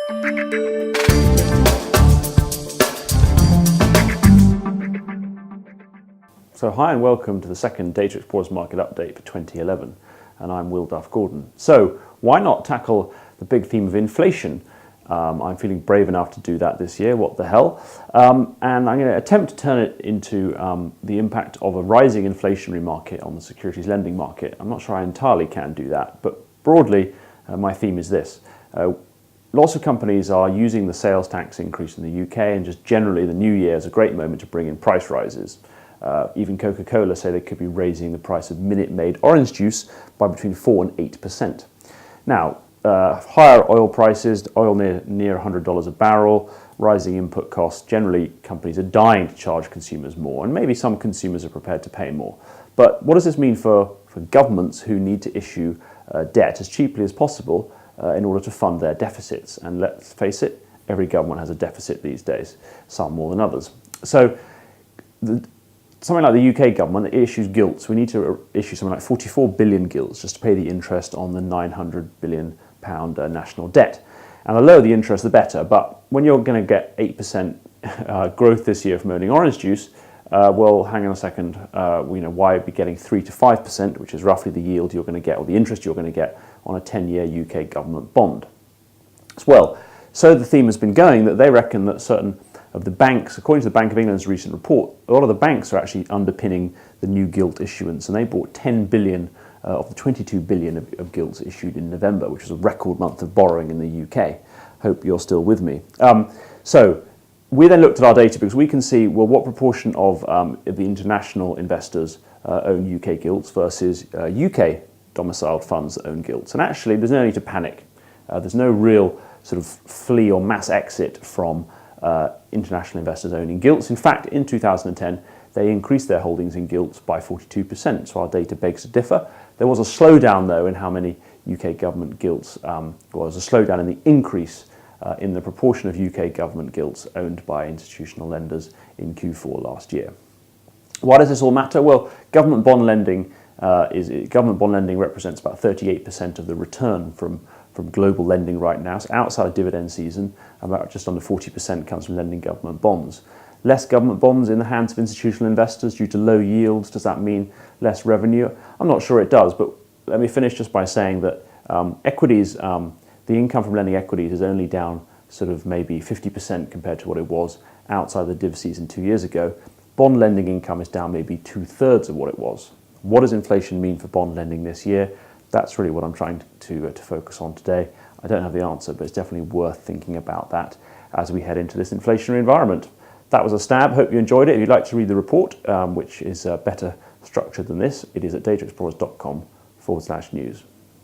So hi and welcome to the second Data Explorers Market Update for 2011, and I'm Will Duff Gordon. So why not tackle the big theme of inflation? I'm feeling brave enough to do that this year, what the hell? And I'm going to attempt to turn it into the impact of a rising inflationary market on the securities lending market. I'm not sure I entirely can do that, but broadly my theme is this. Lots of companies are using the sales tax increase in the UK, and just generally the new year is a great moment to bring in price rises. Even Coca-Cola say they could be raising the price of Minute Maid orange juice by between 4 and 8%. Now, higher oil prices, oil near $100 a barrel, rising input costs, generally companies are dying to charge consumers more, and maybe some consumers are prepared to pay more. But what does this mean for governments who need to issue debt as cheaply as possible in order to fund their deficits? And let's face it, every government has a deficit these days, some more than others. So something like the UK government issues gilts. We need to issue something like 44 billion gilts just to pay the interest on the £900 billion national debt. And the lower the interest, the better. But when you're going to get 8% growth this year from owning orange juice, well, hang on a second. Why be getting 3 to 5%, which is roughly the yield you're going to get, or the interest you're going to get on a 10-year UK government bond? Well, so the theme has been going that they reckon that certain of the banks, according to the Bank of England's recent report, a lot of the banks are actually underpinning the new gilt issuance, and they bought 10 billion of the 22 billion of gilts issued in November, which was a record month of borrowing in the UK. Hope you're still with me. So we then looked at our data because we can see, well, what proportion of the international investors own UK gilts versus UK domiciled funds that own gilts. And actually, there's no need to panic. There's no real sort of flee or mass exit from international investors owning gilts. In fact, in 2010, they increased their holdings in gilts by 42%, so our data begs to differ. There was a slowdown, though, in how many UK government gilts, was a slowdown in the increase in the proportion of UK government gilts owned by institutional lenders in Q4 last year. Why does this all matter? Well, government bond lending represents about 38% of the return from global lending right now. So outside of dividend season, about just under 40% comes from lending government bonds. Less government bonds in the hands of institutional investors due to low yields. Does that mean less revenue? I'm not sure it does, but let me finish just by saying that equities, the income from lending equities is only down sort of maybe 50% compared to what it was outside the div season 2 years ago. Bond lending income is down maybe 2/3 of what it was. What does inflation mean for bond lending this year? That's really what I'm trying to focus on today. I don't have the answer, but it's definitely worth thinking about that as we head into this inflationary environment. That was a stab. Hope you enjoyed it. If you'd like to read the report, which is better structured than this, it is at dataexplorers.com/news.